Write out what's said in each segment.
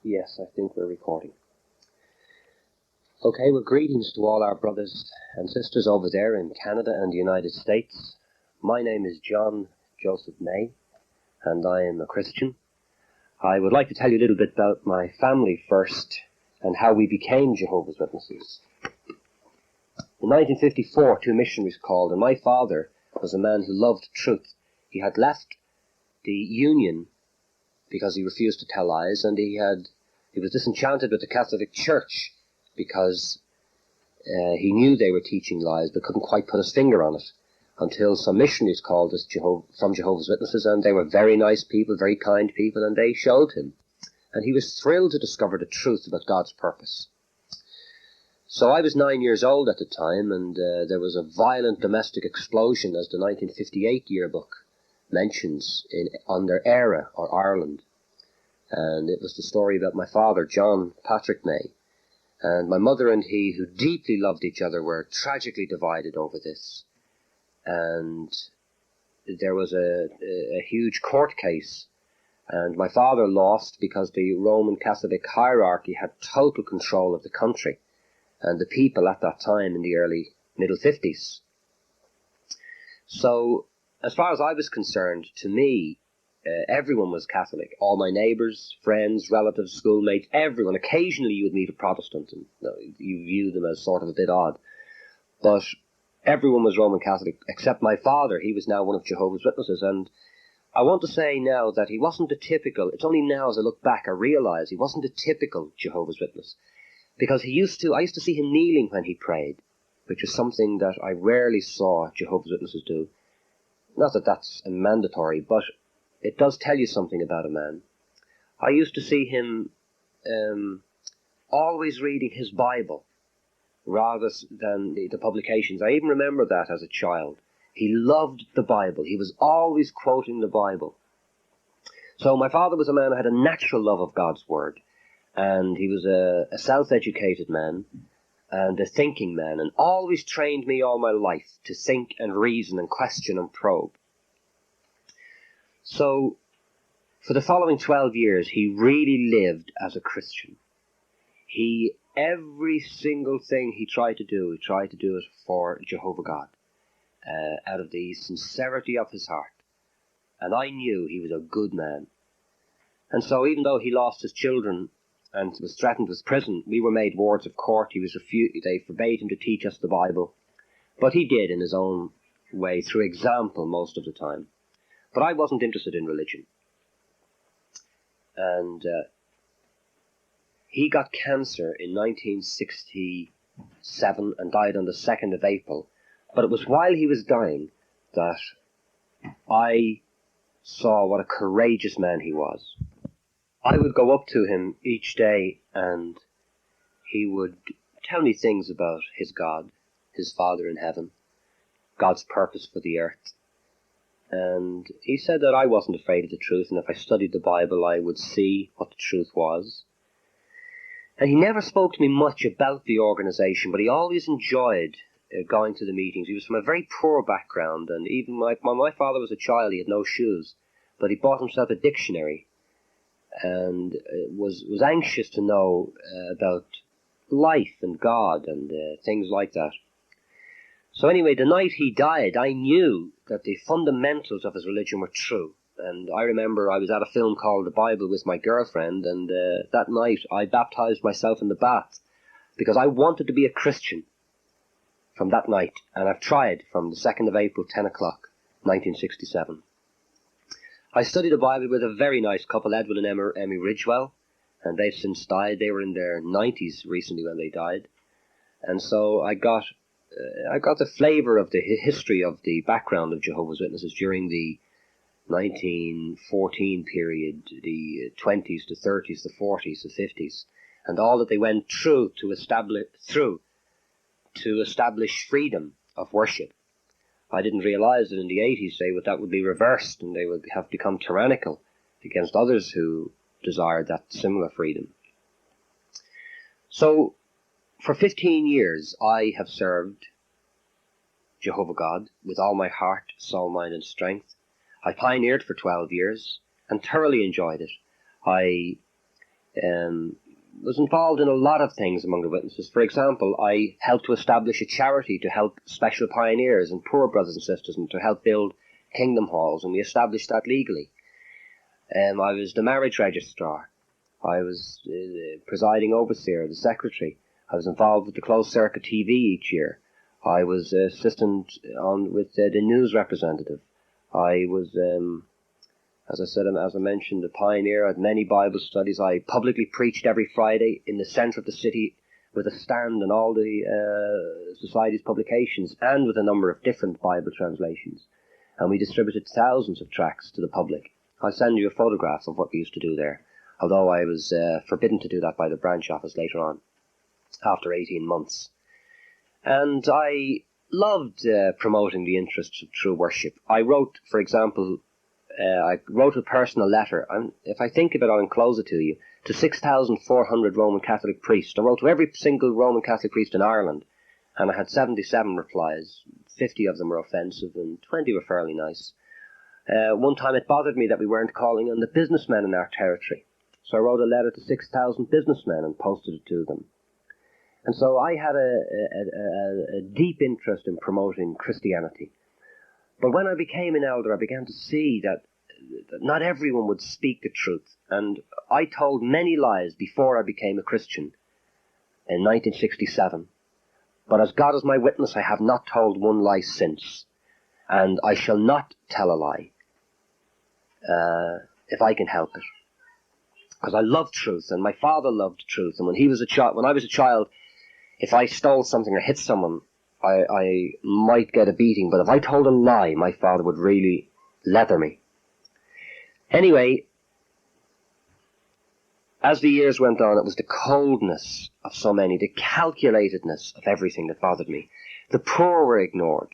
Yes, I think we're recording. Okay, well, greetings to all our brothers and sisters over there in Canada and the United States. My name is John Joseph May, and I am a Christian. I would like to tell you a little bit about my family first and how we became Jehovah's Witnesses. In 1954, two missionaries called, and my father was a man who loved truth. He had left the Union because he refused to tell lies, and he was disenchanted with the Catholic Church because he knew they were teaching lies but couldn't quite put his finger on it until some missionaries called us from Jehovah's Witnesses, and they were very nice people, very kind people, and they showed him. And he was thrilled to discover the truth about God's purpose. So I was 9 years old at the time, and there was a violent domestic explosion, as the 1958 yearbook mentions, on their era, or Ireland. And it was the story about my father, John Patrick May. And my mother and he, who deeply loved each other, were tragically divided over this. And there was a huge court case. And my father lost because the Roman Catholic hierarchy had total control of the country and the people at that time in the early middle 50s. So, as far as I was concerned, to me, everyone was Catholic. All my neighbours, friends, relatives, schoolmates, everyone. Occasionally you would meet a Protestant and you view them as sort of a bit odd. But everyone was Roman Catholic except my father. He was now one of Jehovah's Witnesses. And I want to say now that he wasn't a typical, it's only now as I look back I realise he wasn't a typical Jehovah's Witness. Because I used to see him kneeling when he prayed, which is something that I rarely saw Jehovah's Witnesses do. Not that that's mandatory, but it does tell you something about a man. I used to see him always reading his Bible rather than the publications. I even remember that as a child. He loved the Bible. He was always quoting the Bible. So my father was a man who had a natural love of God's Word. And he was a self-educated man and a thinking man, and always trained me all my life to think and reason and question and probe. So, for the following 12 years, he really lived as a Christian. Every single thing he tried to do it for Jehovah God, out of the sincerity of his heart. And I knew he was a good man. And so, even though he lost his children and was threatened with prison, we were made wards of court. They forbade him to teach us the Bible. But he did in his own way, through example most of the time. But I wasn't interested in religion. And he got cancer in 1967 and died on the 2nd of April. But it was while he was dying that I saw what a courageous man he was. I would go up to him each day and he would tell me things about his God, his Father in heaven, God's purpose for the earth. And he said that I wasn't afraid of the truth, and if I studied the Bible I would see what the truth was. And he never spoke to me much about the organization, but he always enjoyed going to the meetings. He was from a very poor background, and even when my father was a child he had no shoes, but he bought himself a dictionary and was anxious to know about life and God and things like that. So anyway, the night he died, I knew that the fundamentals of his religion were true. And I remember I was at a film called The Bible with my girlfriend, and that night I baptized myself in the bath because I wanted to be a Christian from that night. And I've tried from the 2nd of April, 10 o'clock, 1967. I studied the Bible with a very nice couple, Edwin and Emmy Ridgewell, and they've since died. They were in their 90s recently when they died. And so I got the flavour of the history of the background of Jehovah's Witnesses during the 1914 period, the 20s, the 30s, the 40s, the 50s, and all that they went through to establish freedom of worship. I didn't realize that in the 80s that would be reversed and they would have become tyrannical against others who desired that similar freedom. So, for 15 years I have served Jehovah God with all my heart, soul, mind and strength. I pioneered for 12 years and thoroughly enjoyed it. I was involved in a lot of things among the witnesses. For example, I helped to establish a charity to help special pioneers and poor brothers and sisters, and to help build kingdom halls, and we established that legally. I was the marriage registrar. I was presiding overseer, the secretary. I was involved with the closed circuit TV each year. I was assistant with the news representative. I was, as I mentioned, a pioneer. I had many Bible studies. I publicly preached every Friday in the centre of the city with a stand in all the society's publications, and with a number of different Bible translations. And we distributed thousands of tracts to the public. I'll send you a photograph of what we used to do there, although I was forbidden to do that by the branch office later on, after 18 months. And I loved promoting the interests of true worship. I wrote, for example, I wrote a personal letter, and if I think of it, I'll enclose it to you, to 6,400 Roman Catholic priests. I wrote to every single Roman Catholic priest in Ireland, and I had 77 replies. 50 of them were offensive, and 20 were fairly nice. One time it bothered me that we weren't calling on the businessmen in our territory. So I wrote a letter to 6,000 businessmen and posted it to them. And so I had a deep interest in promoting Christianity. But when I became an elder, I began to see that not everyone would speak the truth. And I told many lies before I became a Christian in 1967. But as God is my witness, I have not told one lie since. And I shall not tell a lie if I can help it. Because I love truth, and my father loved truth. And when I was a child, if I stole something or hit someone, I might get a beating. But if I told a lie, my father would really leather me. Anyway, as the years went on, it was the coldness of so many, the calculatedness of everything that bothered me. The poor were ignored,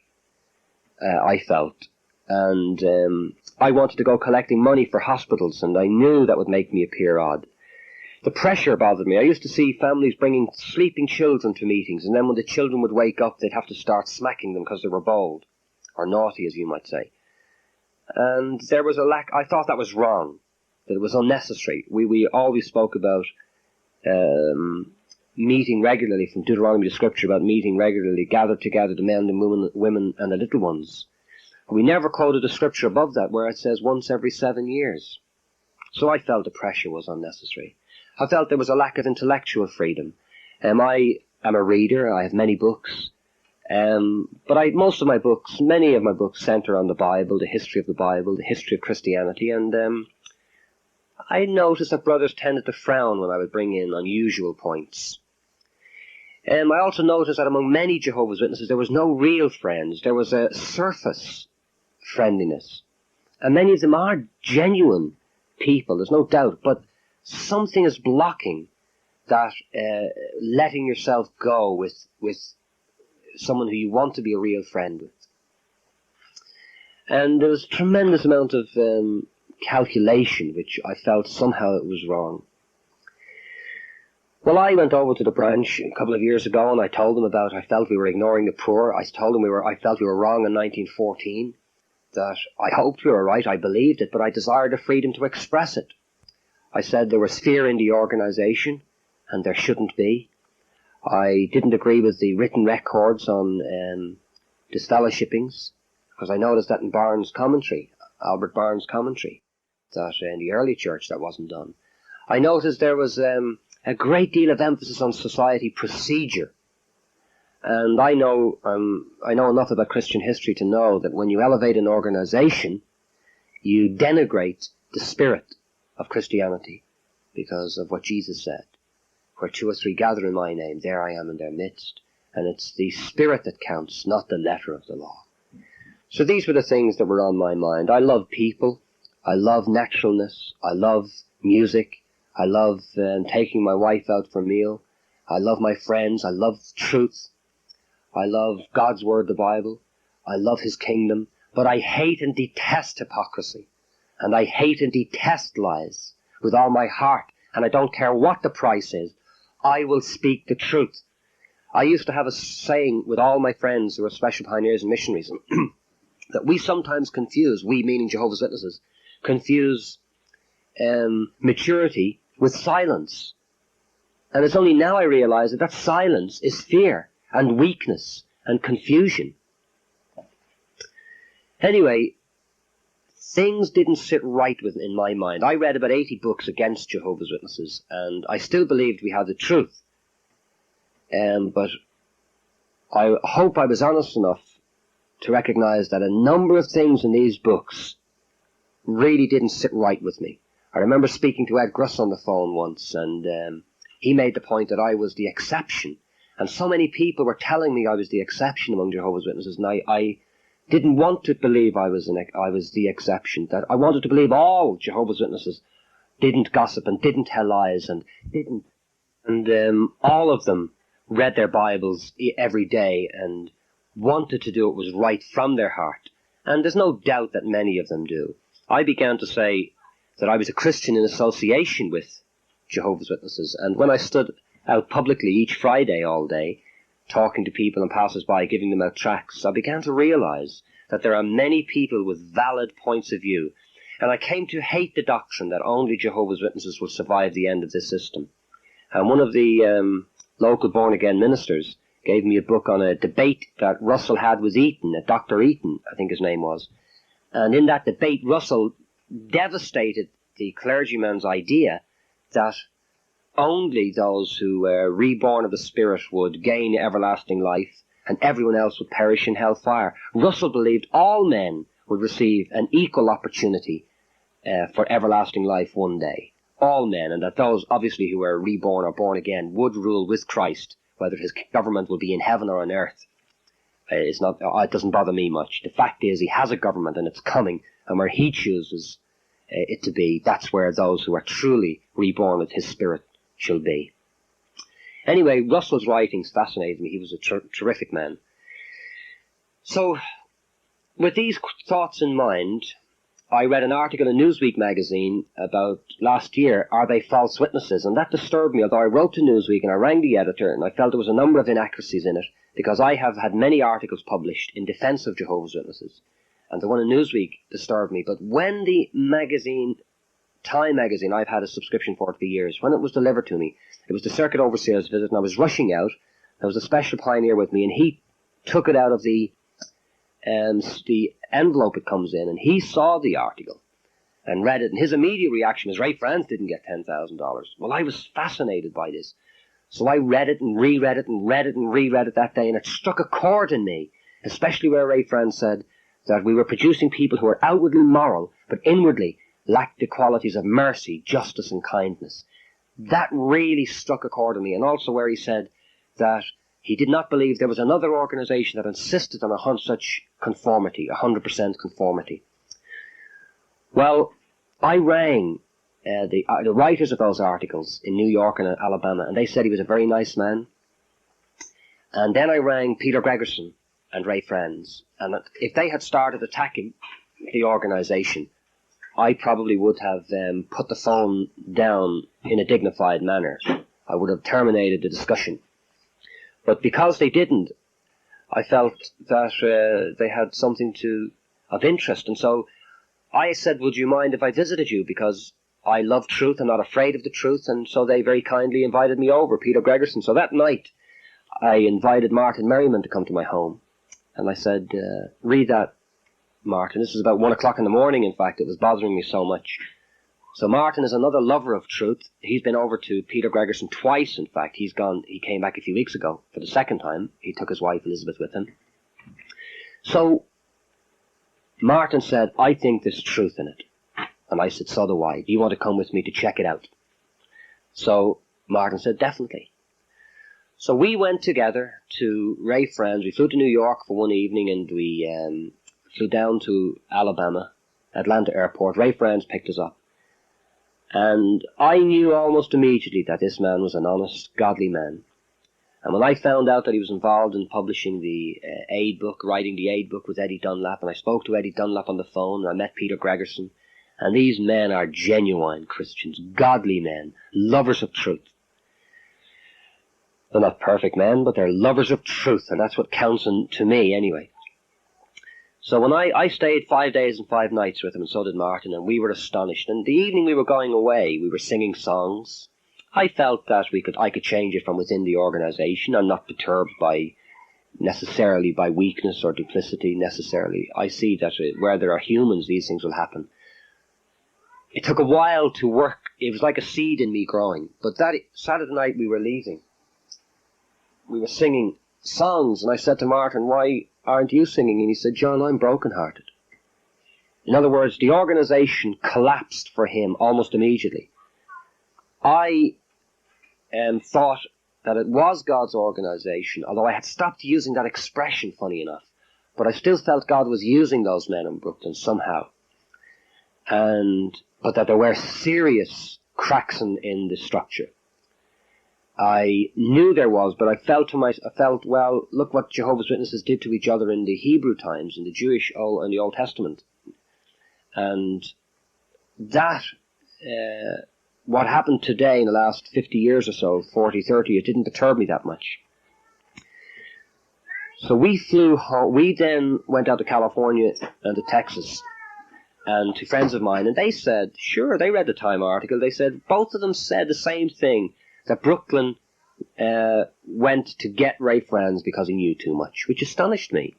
I felt. And I wanted to go collecting money for hospitals, and I knew that would make me appear odd. The pressure bothered me. I used to see families bringing sleeping children to meetings, and then when the children would wake up, they'd have to start smacking them because they were bold, or naughty, as you might say. And there was a lack. I thought that was wrong, that it was unnecessary. We always spoke about meeting regularly, from Deuteronomy to Scripture, about meeting regularly, gathered together, the men, the women, and the little ones. We never quoted a scripture above that where it says once every 7 years. So I felt the pressure was unnecessary. I felt there was a lack of intellectual freedom. I am a reader. I have many books. But many of my books center on the Bible, the history of the Bible, the history of Christianity. And I noticed that brothers tended to frown when I would bring in unusual points. I also noticed that among many Jehovah's Witnesses, there was no real friends. There was a surface friendliness. And many of them are genuine people, there's no doubt, but something is blocking that letting yourself go with someone who you want to be a real friend with. And there was a tremendous amount of calculation, which I felt somehow it was wrong. Well, I went over to the branch a couple of years ago, and I told them I felt we were ignoring the poor. I told them I felt we were wrong in 1914, that I hoped we were right, I believed it, but I desired the freedom to express it. I said there was fear in the organisation, and there shouldn't be. I didn't agree with the written records on disfellowshippings, because I noticed that in Barnes' commentary, Albert Barnes' commentary, that in the early church that wasn't done. I noticed there was a great deal of emphasis on society procedure. And I know enough about Christian history to know that when you elevate an organization, you denigrate the spirit of Christianity, because of what Jesus said. Where 2 or 3 gather in my name, there I am in their midst. And it's the spirit that counts, not the letter of the law. So these were the things that were on my mind. I love people. I love naturalness. I love music. I love taking my wife out for a meal. I love my friends. I love truth. I love God's word, the Bible. I love his kingdom. But I hate and detest hypocrisy. And I hate and detest lies with all my heart. And I don't care what the price is. I will speak the truth. I used to have a saying with all my friends who were special pioneers and missionaries that we sometimes confuse, we meaning Jehovah's Witnesses, confuse maturity with silence. And it's only now I realize that silence is fear and weakness and confusion. Anyway, things didn't sit right in my mind. I read about 80 books against Jehovah's Witnesses, and I still believed we had the truth. But I hope I was honest enough to recognize that a number of things in these books really didn't sit right with me. I remember speaking to Ed Gruss on the phone once, and he made the point that I was the exception. And so many people were telling me I was the exception among Jehovah's Witnesses, and I didn't want to believe I was the exception. That I wanted to believe all Jehovah's Witnesses didn't gossip and didn't tell lies and all of them read their Bibles every day and wanted to do what was right from their heart. And there's no doubt that many of them do. I began to say that I was a Christian in association with Jehovah's Witnesses, and when I stood out publicly each Friday all day, talking to people and passers-by, giving them out tracts, I began to realize that there are many people with valid points of view, and I came to hate the doctrine that only Jehovah's Witnesses will survive the end of this system. And one of the local born-again ministers gave me a book on a debate that Russell had with Eaton, Dr. Eaton, I think his name was. And in that debate, Russell devastated the clergyman's idea that only those who were reborn of the Spirit would gain everlasting life and everyone else would perish in hellfire. Russell believed all men would receive an equal opportunity for everlasting life one day. All men, and that those obviously who were reborn or born again would rule with Christ, whether his government will be in heaven or on earth. It doesn't bother me much. The fact is, he has a government and it's coming, and where he chooses it to be, that's where those who are truly reborn with his Spirit shall be. Anyway, Russell's writings fascinated me. He was a terrific man. So, with these thoughts in mind, I read an article in Newsweek magazine about last year, are they false witnesses? And that disturbed me, although I wrote to Newsweek and I rang the editor and I felt there was a number of inaccuracies in it, because I have had many articles published in defense of Jehovah's Witnesses. And the one in Newsweek disturbed me. But when the magazine, Time magazine, I've had a subscription for it for years, when it was delivered to me, it was the circuit overseer's visit and I was rushing out. There was a special pioneer with me and he took it out of the envelope it comes in, and he saw the article and read it, and his immediate reaction was, Ray Franz didn't get $10,000. Well, I was fascinated by this. So I read it and reread it and read it and reread it that day, and it struck a chord in me, especially where Ray Franz said that we were producing people who were outwardly moral, but inwardly lacked the qualities of mercy, justice, and kindness. That really struck a chord in me, and also where he said that he did not believe there was another organization that insisted on such conformity, 100% conformity. Well, I rang the writers of those articles in New York and Alabama, and they said he was a very nice man. And then I rang Peter Gregerson and Ray Franz, and if they had started attacking the organization, I probably would have put the phone down in a dignified manner. I would have terminated the discussion. But because they didn't, I felt that they had something of interest. And so I said, would you mind if I visited you? Because I love truth, I'm not afraid of the truth. And so they very kindly invited me over, Peter Gregerson. So that night, I invited Martin Merriman to come to my home. And I said, read that, Martin. This was about 1 o'clock in the morning, in fact. It was bothering me so much. So Martin is another lover of truth. He's been over to Peter Gregerson twice, in fact. He came back a few weeks ago for the second time. He took his wife Elizabeth with him. So Martin said, I think there's truth in it. And I said, so do I. Do you want to come with me to check it out? So Martin said, definitely. So we went together to Ray Franz. We flew to New York for one evening and we flew down to Alabama, Atlanta Airport. Ray Franz picked us up. And I knew almost immediately that this man was an honest, godly man. And when I found out that he was involved in publishing the aid book, writing the aid book with Eddie Dunlap, and I spoke to Eddie Dunlap on the phone, and I met Peter Gregerson, and these men are genuine Christians, godly men, lovers of truth. They're not perfect men, but they're lovers of truth, and that's what counts to me anyway. So when I stayed 5 days and 5 nights with him, and so did Martin, and we were astonished. And the evening we were going away, we were singing songs. I felt that I could change it from within the organisation. I'm not perturbed necessarily by weakness or duplicity necessarily. I see that where there are humans, these things will happen. It took a while to work. It was like a seed in me growing. But that Saturday night we were leaving. We were singing songs, and I said to Martin, "Why aren't you singing?" And he said, "John, I'm broken-hearted." In other words, the organisation collapsed for him almost immediately. I thought that it was God's organisation, although I had stopped using that expression, funny enough. But I still felt God was using those men in Brooklyn somehow. But that there were serious cracks in the structure. I knew there was, but I felt, well, look what Jehovah's Witnesses did to each other in the Hebrew times, in the Jewish and the Old Testament. And that, what happened today in the last 50 years or so, 40, 30, it didn't deter me that much. So we flew home. We then went out to California and to Texas, and to friends of mine, and they said, sure, they read the Time article, they said, both of them said the same thing, that Brooklyn went to get Ray Franz because he knew too much, which astonished me.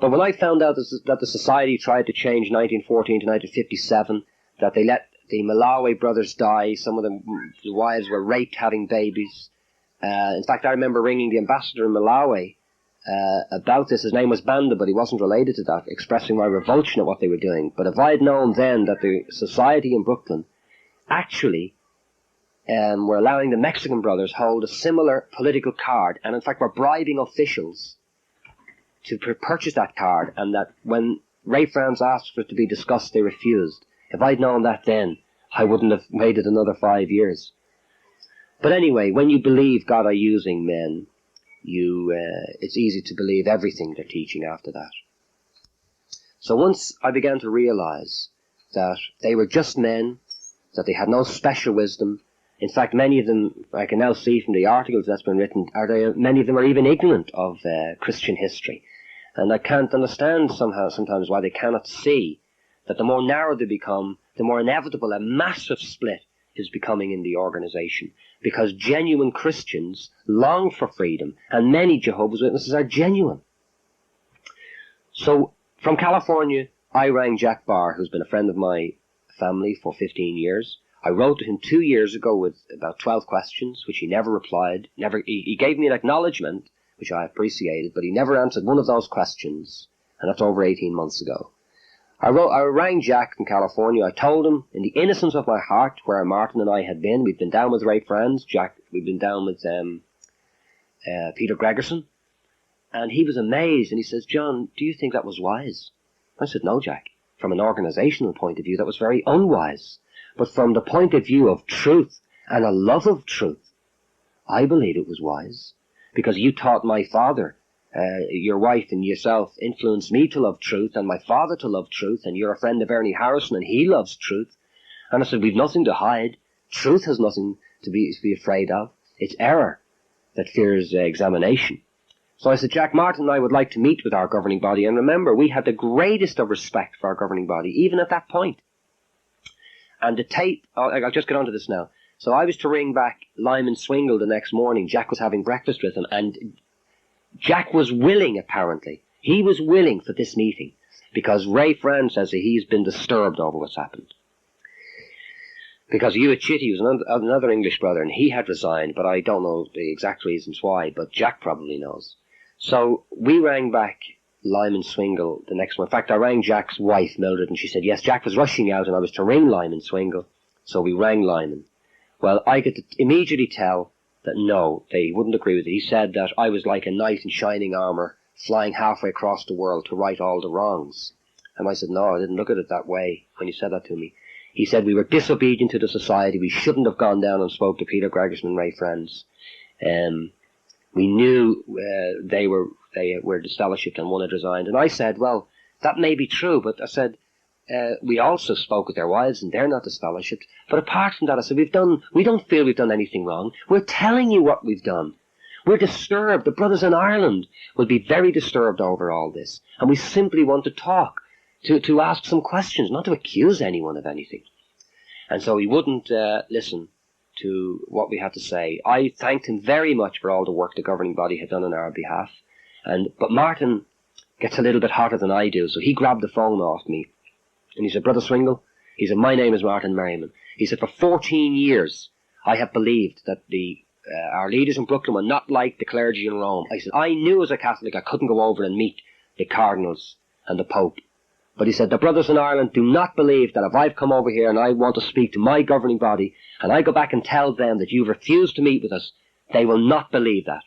But when I found out that the society tried to change 1914 to 1957, that they let the Malawi brothers die, some of them, the wives were raped having babies. In fact, I remember ringing the ambassador in Malawi about this. His name was Banda, but he wasn't related to that, expressing my revulsion at what they were doing. But if I had known then that the society in Brooklyn actually were allowing the Mexican brothers hold a similar political card, and in fact were bribing officials to purchase that card, and that when Ray Franz asked for it to be discussed, they refused. If I'd known that then, I wouldn't have waited another 5 years. But anyway, when you believe God are using men, it's easy to believe everything they're teaching after that. So once I began to realize that they were just men, that they had no special wisdom. In fact, many of them, I can now see from the articles that's been written, many of them are even ignorant of Christian history. And I can't understand sometimes why they cannot see that the more narrow they become, the more inevitable a massive split is becoming in the organization. Because genuine Christians long for freedom, and many Jehovah's Witnesses are genuine. So, from California, I rang Jack Barr, who's been a friend of my family for 15 years. I wrote to him 2 years ago with about 12 questions, which he never replied. He gave me an acknowledgement, which I appreciated, but he never answered one of those questions, and that's over 18 months ago. I rang Jack from California. I told him, in the innocence of my heart, where Martin and I had been. We'd been down with Ray Franz. We'd been down with Peter Gregerson. And he was amazed, and he says, "John, do you think that was wise?" I said, "No, Jack. From an organizational point of view, that was very unwise. But from the point of view of truth and a love of truth, I believe it was wise. Because you taught my father, your wife and yourself influenced me to love truth, and my father to love truth, and you're a friend of Ernie Harrison, and he loves truth." And I said, "We've nothing to hide. Truth has nothing to be afraid of. It's error that fears examination." So I said, "Jack, Martin and I would like to meet with our governing body." And remember, we had the greatest of respect for our governing body, even at that point. And the tape, I'll just get on to this now. So I was to ring back Lyman Swingle the next morning. Jack was having breakfast with him, and Jack was willing, apparently. He was willing for this meeting, because Ray Franz says that he's been disturbed over what's happened. Because Hewitt Chitty was another English brother, and he had resigned, but I don't know the exact reasons why, but Jack probably knows. So we rang back Lyman Swingle the next one. In fact, I rang Jack's wife, Mildred, and she said, yes, Jack was rushing out, and I was to ring Lyman Swingle. So we rang Lyman. Well, I could immediately tell that no, they wouldn't agree with it. He said that I was like a knight in shining armour, flying halfway across the world to right all the wrongs. And I said, no, I didn't look at it that way when you said that to me. He said we were disobedient to the society. We shouldn't have gone down and spoke to Peter Gregerson and Ray Franz. We knew they were disfellowshipped and one had resigned. And I said, well, that may be true, but I said, we also spoke with their wives and they're not disfellowshipped. But apart from that, I said, we don't feel we've done anything wrong. We're telling you what we've done. We're disturbed. The brothers in Ireland will be very disturbed over all this. And we simply want to talk, to ask some questions, not to accuse anyone of anything. And so he wouldn't listen to what we had to say. I thanked him very much for all the work the governing body had done on our behalf. But Martin gets a little bit hotter than I do, so he grabbed the phone off me. And he said, Brother Swingle, he said, my name is Martin Merriman. He said, for 14 years I have believed that our leaders in Brooklyn were not like the clergy in Rome. I said, I knew as a Catholic I couldn't go over and meet the cardinals and the Pope. But he said, the brothers in Ireland do not believe that if I've come over here and I want to speak to my governing body and I go back and tell them that you've refused to meet with us, they will not believe that.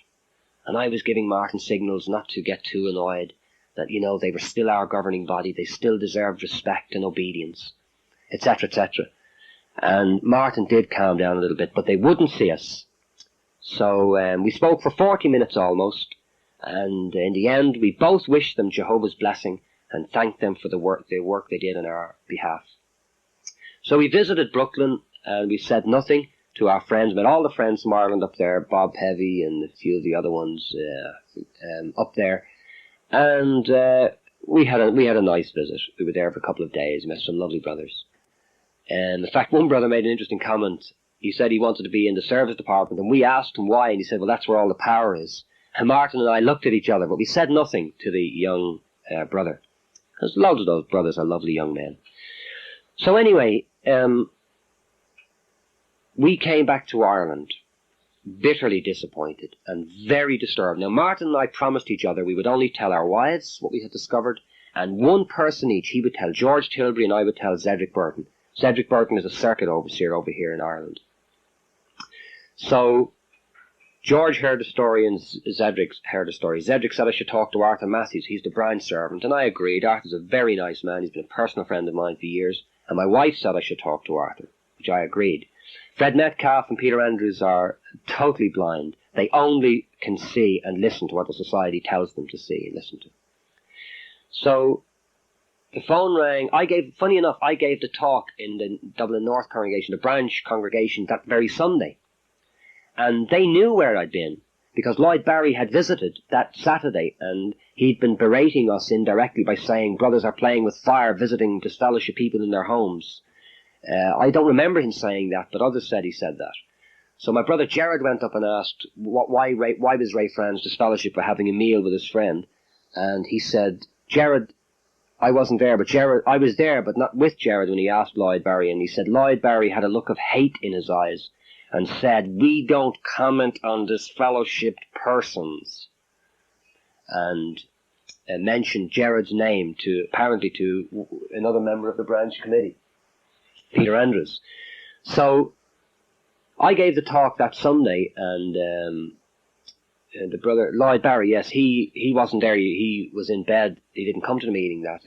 And I was giving Martin signals not to get too annoyed, that, you know, they were still our governing body, they still deserved respect and obedience, etc., etc. And Martin did calm down a little bit, but they wouldn't see us. So we spoke for 40 minutes almost, and in the end we both wished them Jehovah's blessing and thanked them for the work they did on our behalf. So we visited Brooklyn, and we said nothing to our friends, met all the friends from Ireland up there, Bob Pevy and a few of the other ones up there, and we had a nice visit. We were there for a couple of days, met some lovely brothers. And in fact, one brother made an interesting comment. He said he wanted to be in the service department, and we asked him why, and he said, well, that's where all the power is. And Martin and I looked at each other, but we said nothing to the young brother, because loads of those brothers are lovely young men. So anyway, we came back to Ireland bitterly disappointed and very disturbed. Now, Martin and I promised each other we would only tell our wives what we had discovered, and one person each. He would tell George Tilbury and I would tell Cedric Burton. Cedric Burton is a circuit overseer over here in Ireland. So George heard the story and Cedric heard the story. Cedric said I should talk to Arthur Matthews. He's the branch servant, and I agreed. Arthur's a very nice man. He's been a personal friend of mine for years. And my wife said I should talk to Arthur, which I agreed. Fred Metcalf and Peter Andrews are totally blind. They only can see and listen to what the society tells them to see and listen to. So the phone rang. Funny enough, I gave the talk in the Dublin North congregation, the branch congregation, that very Sunday. And they knew where I'd been, because Lloyd Barry had visited that Saturday, and he'd been berating us indirectly by saying brothers are playing with fire, visiting disfellowship people in their homes. I don't remember him saying that, but others said he said that. So my brother Jared went up and asked why was Ray Franz disfellowship for having a meal with his friend. And he said, Jared, I wasn't there, but Jared, I was there, but not with Jared when he asked Lloyd Barry. And he said Lloyd Barry had a look of hate in his eyes and said, we don't comment on disfellowshipped persons. And mentioned Jared's name apparently to another member of the branch committee, Peter Andrews. So I gave the talk that Sunday, and the brother Lloyd Barry, yes, he wasn't there. He was in bed. He didn't come to the meeting that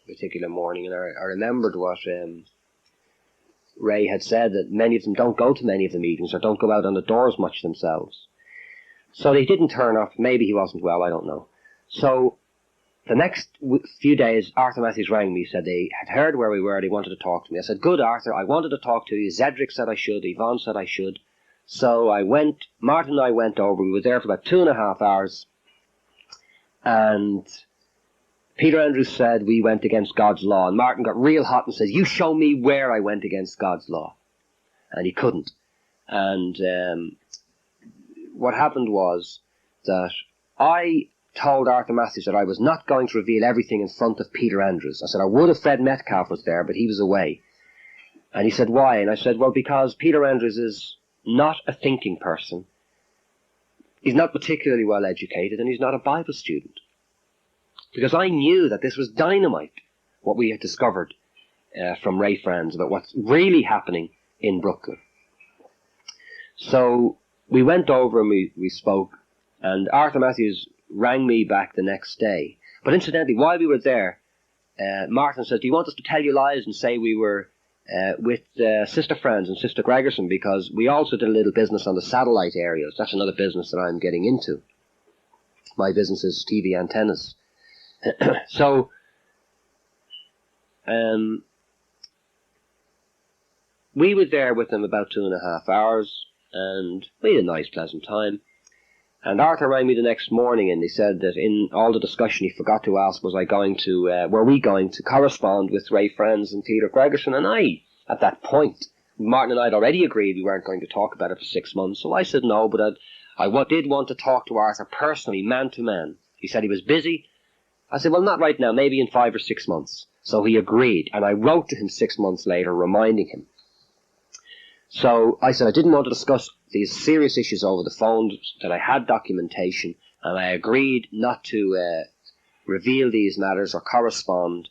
particular morning. And I remembered what Ray had said, that many of them don't go to many of the meetings or don't go out on the doors much themselves. So they didn't turn up. Maybe he wasn't well, I don't know. So the next few days, Arthur Matthews rang me, said they had heard where we were, they wanted to talk to me. I said, good, Arthur, I wanted to talk to you. Cedric said I should, Yvonne said I should. So I went, Martin and I went over, we were there for about 2.5 hours, and Peter Andrews said we went against God's law, and Martin got real hot and says, you show me where I went against God's law. And he couldn't. And what happened was that I told Arthur Matthews that I was not going to reveal everything in front of Peter Andrews. I said I would if Fred Metcalf was there, but he was away. And he said, why? And I said, well, because Peter Andrews is not a thinking person. He's not particularly well educated, and he's not a Bible student. Because I knew that this was dynamite, what we had discovered from Ray Franz about what's really happening in Brooklyn. So we went over and we spoke, and Arthur Matthews rang me back the next day. But incidentally, while we were there, Martin said, do you want us to tell you lies and say we were with Sister Franz and Sister Gregerson, because we also did a little business on the satellite areas. That's another business that I'm getting into. My business is TV antennas. So we were there with them about 2.5 hours, and we had a nice pleasant time. And Arthur rang me the next morning, and he said that in all the discussion he forgot to ask, were we going to correspond with Ray Friends and Peter Gregerson? And I, at that point, Martin and I had already agreed we weren't going to talk about it for 6 months, so I said no, but I did want to talk to Arthur personally, man to man. He said he was busy. I said, well, not right now, maybe in 5 or 6 months. So he agreed, and I wrote to him 6 months later, reminding him. So I said I didn't want to discuss these serious issues over the phone, that I had documentation, and I agreed not to reveal these matters or correspond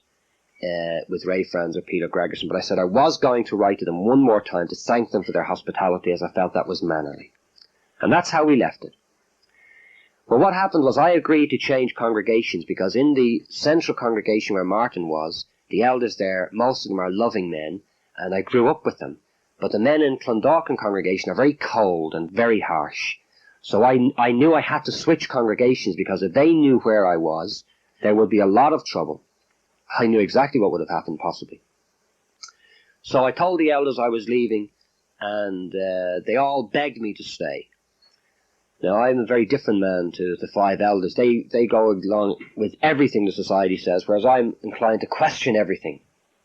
with Ray Friends or Peter Gregerson, but I said I was going to write to them one more time to thank them for their hospitality, as I felt that was mannerly. And that's how we left it. Well, what happened was I agreed to change congregations, because in the central congregation where Martin was, the elders there, most of them are loving men, and I grew up with them. But the men in Clondalkin congregation are very cold and very harsh. So I knew I had to switch congregations, because if they knew where I was, there would be a lot of trouble. I knew exactly what would have happened, possibly. So I told the elders I was leaving, and they all begged me to stay. Now, I'm a very different man to the 5 elders. They go along with everything the society says, whereas I'm inclined to question everything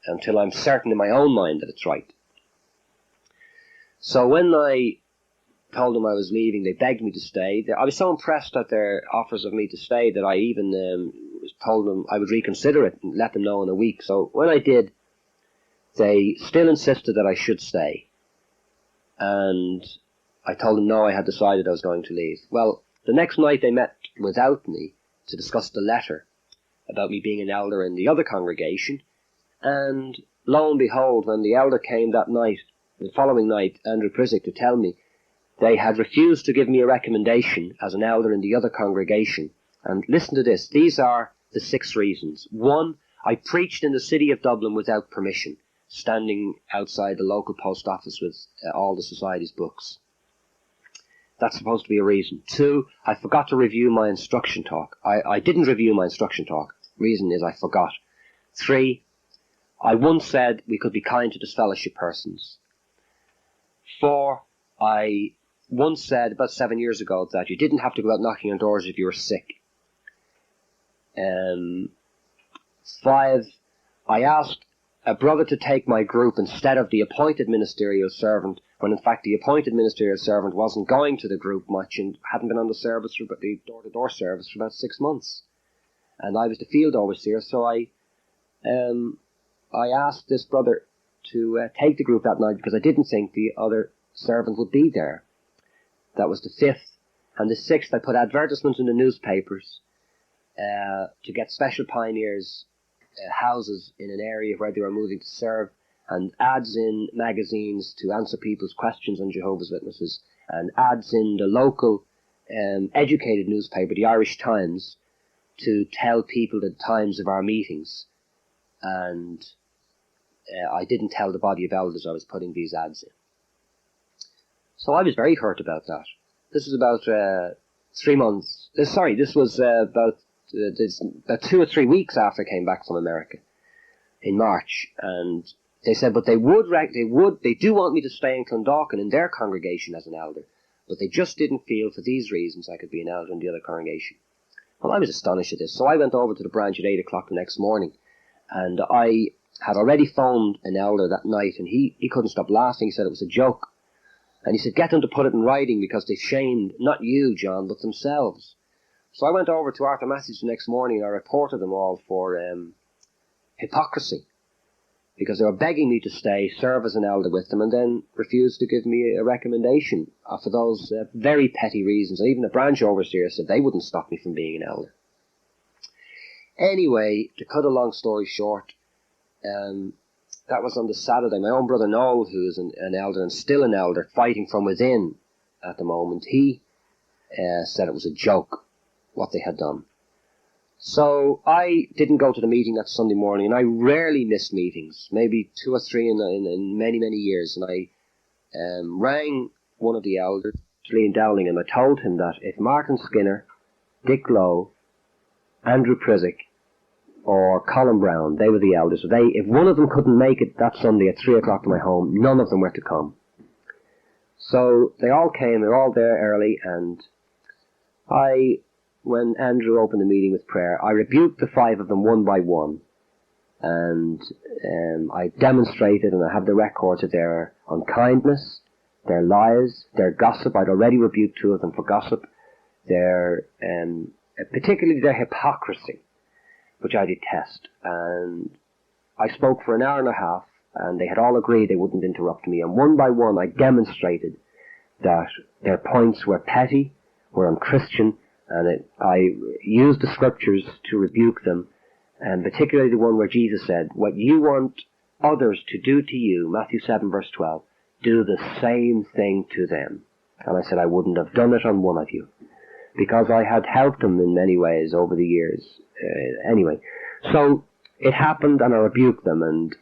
until I'm certain in my own mind that it's right. So when I told them I was leaving, they begged me to stay. I was so impressed at their offers of me to stay that I even told them I would reconsider it and let them know in a week. So when I did, they still insisted that I should stay. And I told them no, I had decided I was going to leave. Well, the next night they met without me to discuss the letter about me being an elder in the other congregation. And lo and behold, when the elder came that night, the following night, Andrew Prizik, to tell me they had refused to give me a recommendation as an elder in the other congregation. And listen to this. These are the 6 reasons. 1, I preached in the city of Dublin without permission, standing outside the local post office with all the society's books. That's supposed to be a reason. 2, I forgot to review my instruction talk. I didn't review my instruction talk. Reason is I forgot. 3, I once said we could be kind to disfellowship persons. 4, I once said about 7 years ago that you didn't have to go out knocking on doors if you were sick. 5, I asked a brother to take my group instead of the appointed ministerial servant, when in fact the appointed ministerial servant wasn't going to the group much and hadn't been on the door-to-door service for about 6 months. And I was the field overseer, so I asked this brother to take the group that night, because I didn't think the other servant would be there. That was the 5th. And the 6th, I put advertisements in the newspapers to get special pioneers houses in an area where they were moving to serve, and ads in magazines to answer people's questions on Jehovah's Witnesses, and ads in the local educated newspaper, the Irish Times, to tell people the times of our meetings. And I didn't tell the body of elders I was putting these ads in. So I was very hurt about that. This was about 3 months. This was about 2 or 3 weeks after I came back from America in March. And they said, but they do want me to stay in Clondalkin in their congregation as an elder, but they just didn't feel for these reasons I could be an elder in the other congregation. Well, I was astonished at this. So I went over to the branch at 8 o'clock the next morning, and I had already phoned an elder that night, and he couldn't stop laughing. He said it was a joke. And he said, get them to put it in writing, because they shamed not you, John, but themselves. So I went over to Arthur Matthews the next morning, and I reported them all for hypocrisy, because they were begging me to stay, serve as an elder with them, and then refused to give me a recommendation for those very petty reasons. And even the branch overseer said they wouldn't stop me from being an elder. Anyway, to cut a long story short, that was on the Saturday. My own brother Noel, who is an elder and still an elder, fighting from within at the moment, he said it was a joke what they had done. So I didn't go to the meeting that Sunday morning, and I rarely missed meetings, maybe 2 or 3 in many, many years. And I rang one of the elders, Liam Dowling, and I told him that if Martin Skinner, Dick Lowe, Andrew Prizik, or Colin Brown, they were the elders, if one of them couldn't make it that Sunday at 3 o'clock to my home, none of them were to come. So they all came, they were all there early, and When Andrew opened the meeting with prayer, I rebuked the 5 of them one by one. And I demonstrated, and I have the records of their unkindness, their lies, their gossip. I'd already rebuked 2 of them for gossip. Particularly their hypocrisy, which I detest. And I spoke for an hour and a half, and they had all agreed they wouldn't interrupt me. And one by one I demonstrated that their points were petty, were unchristian, and I used the scriptures to rebuke them, and particularly the one where Jesus said, what you want others to do to you, Matthew 7 verse 12, do the same thing to them. And I said I wouldn't have done it on one of you, because I had helped them in many ways over the years. Anyway, so it happened, and I rebuked them, and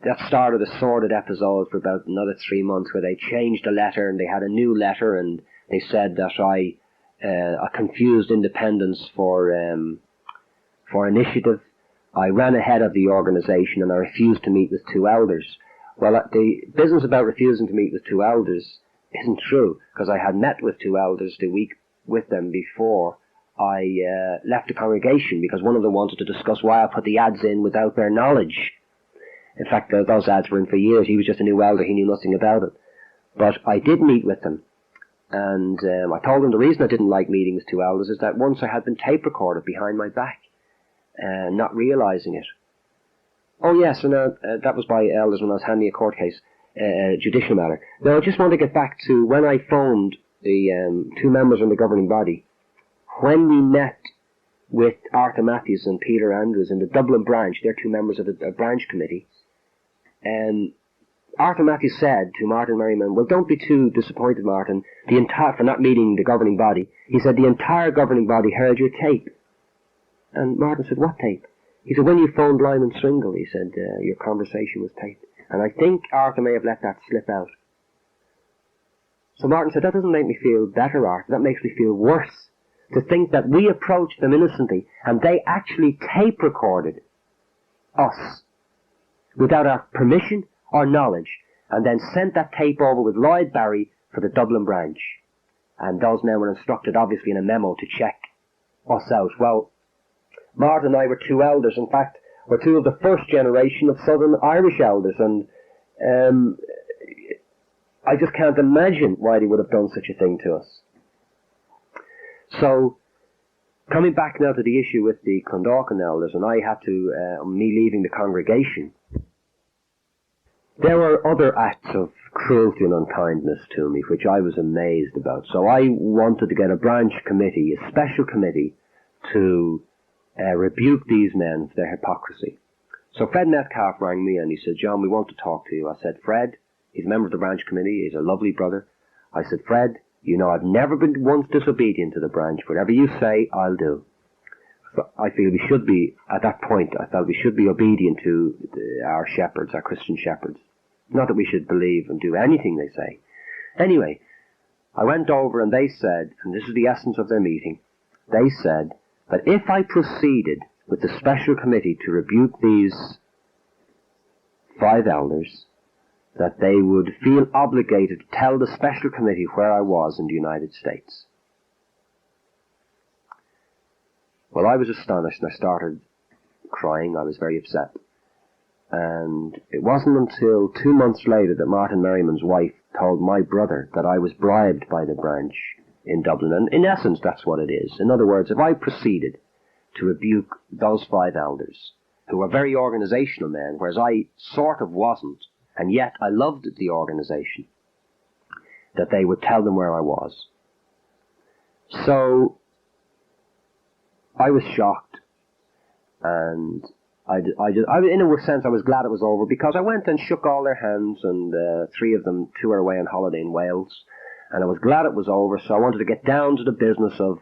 that started a sordid episode for about another 3 months, where they changed the letter, and they had a new letter, and they said that I confused independence for initiative. I ran ahead of the organisation, and I refused to meet with 2 elders. Well, the business about refusing to meet with 2 elders isn't true, because I had met with 2 elders the week with them before I left the congregation, because one of them wanted to discuss why I put the ads in without their knowledge. In fact, those ads were in for years. He was just a new elder. He knew nothing about it. But I did meet with them. And I told them the reason I didn't like meeting with 2 elders is that once I had been tape recorded behind my back, not realising it. Oh yes, and that was by elders when I was handling a court case, judicial matter. Now I just want to get back to when I phoned the 2 members of the governing body. When we met with Arthur Matthews and Peter Andrews in the Dublin branch, they're 2 members of the branch committee, Arthur Matthews said to Martin Merriman, well, don't be too disappointed, Martin, for not meeting the governing body. He said, the entire governing body heard your tape. And Martin said, what tape? He said, when you phoned Lyman Stringle, he said, your conversation was taped. And I think Arthur may have let that slip out. So Martin said, that doesn't make me feel better, Arthur. That makes me feel worse. To think that we approached them innocently, and they actually tape recorded us without our permission or knowledge, and then sent that tape over with Lloyd Barry for the Dublin branch. And those men were instructed, obviously, in a memo to check us out. Well, Martin and I were 2 elders. In fact, we're 2 of the first generation of Southern Irish elders, and I just can't imagine why they would have done such a thing to us. So, coming back now to the issue with the Clondalkin elders, and I had to, me leaving the congregation, there were other acts of cruelty and unkindness to me, which I was amazed about. So I wanted to get a branch committee, a special committee, to rebuke these men for their hypocrisy. So Fred Metcalf rang me and he said, John, we want to talk to you. I said, Fred, he's a member of the branch committee, he's a lovely brother. I said, Fred, you know I've never been once disobedient to the branch. Whatever you say, I'll do. So I feel we should be, at that point, I felt we should be obedient to our shepherds, our Christian shepherds. Not that we should believe and do anything they say. Anyway, I went over and they said, and this is the essence of their meeting, they said that if I proceeded with the special committee to rebuke these 5 elders, that they would feel obligated to tell the special committee where I was in the United States. Well, I was astonished and I started crying. I was very upset. And it wasn't until 2 months later that Martin Merriman's wife told my brother that I was bribed by the branch in Dublin. And in essence, that's what it is. In other words, if I proceeded to rebuke those 5 elders, who were very organizational men, whereas I sort of wasn't, and yet I loved the organization, that they would tell them where I was. So I was shocked, and in a sense, I was glad it was over, because I went and shook all their hands, and 3 of them, 2 are away on holiday in Wales, and I was glad it was over. So I wanted to get down to the business of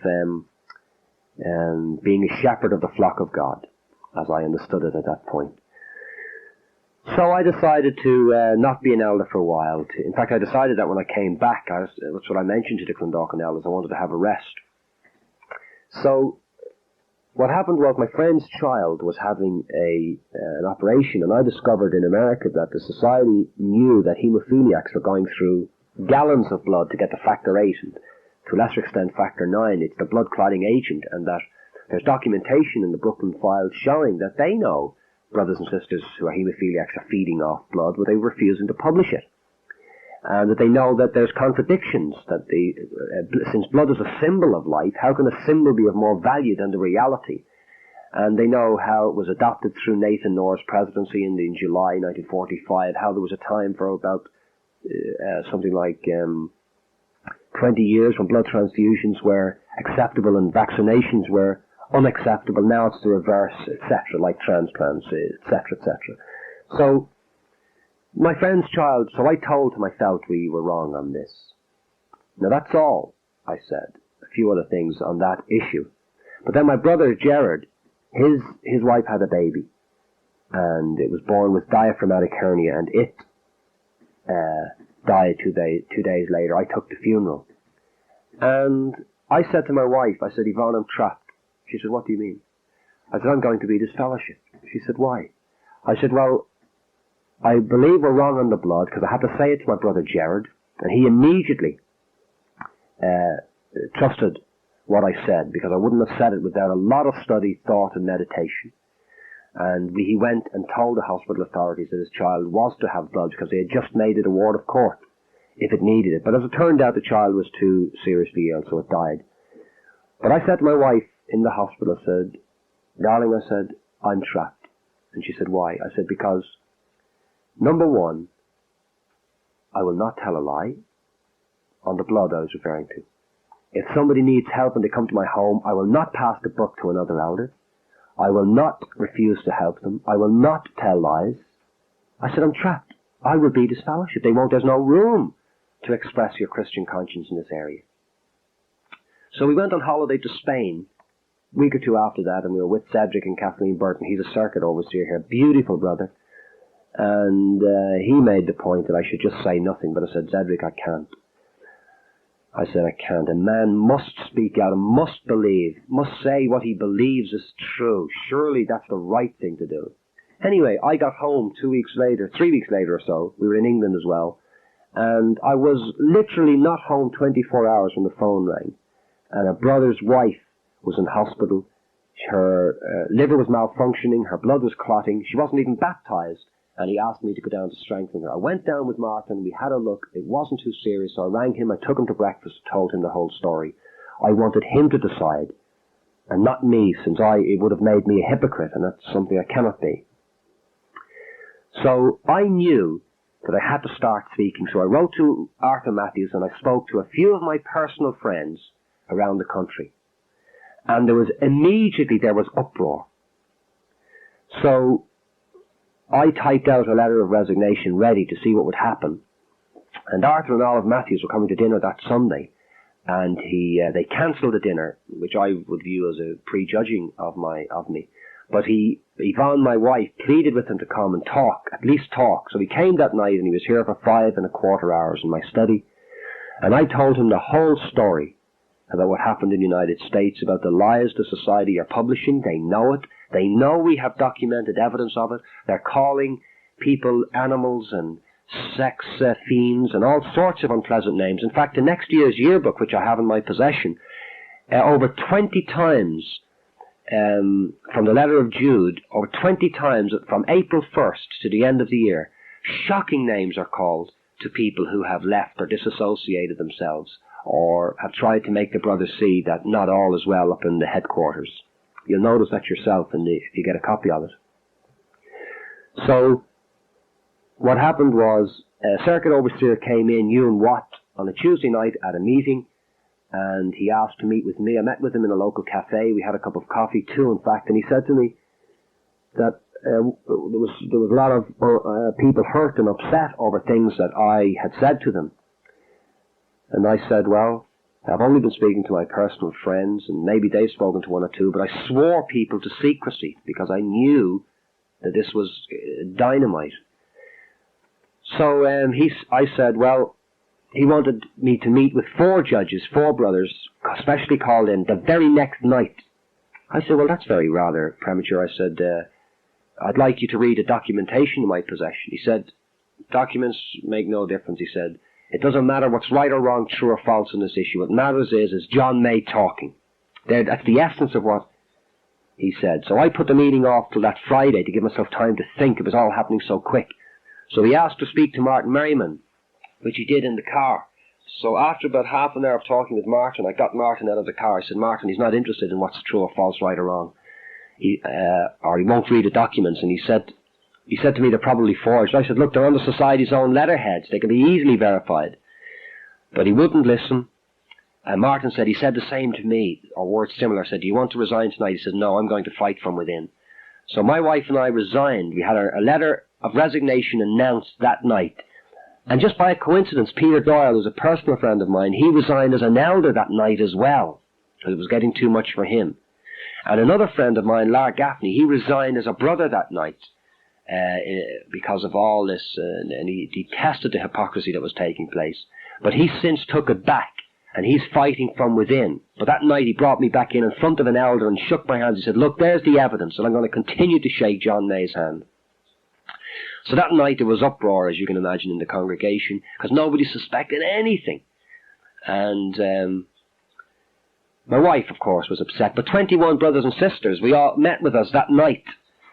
being a shepherd of the flock of God, as I understood it at that point. So I decided to not be an elder for a while. In fact, I decided that when I came back, that's what I mentioned to the Clondalkin elders, I wanted to have a rest. So what happened was my friend's child was having an operation, and I discovered in America that the society knew that hemophiliacs were going through gallons of blood to get to factor 8. And to a lesser extent factor 9, it's the blood clotting agent, and that there's documentation in the Brooklyn files showing that they know brothers and sisters who are haemophiliacs are feeding off blood, but they're refusing to publish it. And that they know that there's contradictions, that since blood is a symbol of life, how can a symbol be of more value than the reality? And they know how it was adopted through Nathan Noor's presidency in July 1945, how there was a time for about something like 20 years when blood transfusions were acceptable and vaccinations were unacceptable. Now it's the reverse, etc., like transplants, etc., etc. So, my friend's child, so I told him I felt we were wrong on this. Now that's all, I said. A few other things on that issue. But then my brother Gerard, his wife had a baby, and it was born with diaphragmatic hernia, and it died 2 days later. I took the funeral. And I said to my wife, I said, Yvonne, I'm trapped. She said, what do you mean? I said, I'm going to be disfellowshipped. She said, why? I said, well, I believe we're wrong on the blood, because I had to say it to my brother Gerard, and he immediately trusted what I said, because I wouldn't have said it without a lot of study, thought and meditation. And he went and told the hospital authorities that his child was to have blood, because they had just made it a ward of court if it needed it. But as it turned out, the child was too seriously ill, so it died. But I said to my wife in the hospital, I said, darling, I said, I'm trapped. And she said, why? I said, because, number one, I will not tell a lie on the blood I was referring to. If somebody needs help and they come to my home, I will not pass the buck to another elder. I will not refuse to help them. I will not tell lies. I said, I'm trapped. I will be disfellowshipped. There's no room to express your Christian conscience in this area. So we went on holiday to Spain a week or two after that, and we were with Cedric and Kathleen Burton. He's a circuit overseer here, beautiful brother. And he made the point that I should just say nothing, but I said, Cedric, I can't. I said, I can't. A man must speak out and must believe, must say what he believes is true. Surely that's the right thing to do. Anyway, I got home 3 weeks later or so. We were in England as well. And I was literally not home 24 hours when the phone rang. And a brother's wife was in hospital. Her liver was malfunctioning. Her blood was clotting. She wasn't even baptized. And he asked me to go down to strengthen her. I went down with Martin, we had a look. It wasn't too serious, so I rang him, I took him to breakfast, told him the whole story. I wanted him to decide, and not me, since it would have made me a hypocrite, and that's something I cannot be. So I knew that I had to start speaking, so I wrote to Arthur Matthews, and I spoke to a few of my personal friends around the country. And there was uproar. So I typed out a letter of resignation ready to see what would happen. And Arthur and Olive Matthews were coming to dinner that Sunday. And they cancelled the dinner, which I would view as a prejudging of me. But Yvonne, my wife, pleaded with him to come and talk, at least talk. So he came that night, and he was here for 5.25 hours in my study. And I told him the whole story about what happened in the United States, about the lies the society are publishing. They know it. They know we have documented evidence of it. They're calling people animals and sex fiends and all sorts of unpleasant names. In fact, in next year's yearbook, which I have in my possession, over 20 times from the letter of Jude, over 20 times from April 1st to the end of the year, shocking names are called to people who have left or disassociated themselves, or have tried to make the brothers see that not all is well up in the headquarters. You'll notice that yourself if you get a copy of it. So, what happened was, a circuit overseer came in, Ewan Watt, on a Tuesday night at a meeting, and he asked to meet with me. I met with him in a local cafe. We had a cup of coffee, too, in fact, and he said to me that there was a lot of people hurt and upset over things that I had said to them. And I said, well, I've only been speaking to my personal friends, and maybe they've spoken to one or two, but I swore people to secrecy because I knew that this was dynamite. So I said, well, he wanted me to meet with 4 judges, 4 brothers, specially called in, the very next night. I said, well, that's rather premature. I said, I'd like you to read the documentation in my possession. He said, documents make no difference, he said. It doesn't matter what's right or wrong, true or false in this issue. What matters is John May talking. That's the essence of what he said. So I put the meeting off till that Friday to give myself time to think. It was all happening so quick. So he asked to speak to Martin Merriman, which he did in the car. So after about half an hour of talking with Martin, I got Martin out of the car. I said, Martin, he's not interested in what's true or false, right or wrong. Or he won't read the documents. And he said to me, they're probably forged. I said, look, they're on the Society's own letterheads. They can be easily verified. But he wouldn't listen. And Martin said, he said the same to me, or words similar. I said, do you want to resign tonight? He said, no, I'm going to fight from within. So my wife and I resigned. We had a letter of resignation announced that night. And just by a coincidence, Peter Doyle, who's a personal friend of mine, he resigned as an elder that night as well, because it was getting too much for him. And another friend of mine, Lar Gaffney, he resigned as a brother that night because of all this, and he detested the hypocrisy that was taking place. But he since took it back, and he's fighting from within. But that night he brought me back in front of an elder and shook my hands. He said, look, there's the evidence, and I'm going to continue to shake John May's hand. So that night there was uproar, as you can imagine, in the congregation, because nobody suspected anything. And my wife, of course, was upset. But 21 brothers and sisters, we all met with us that night,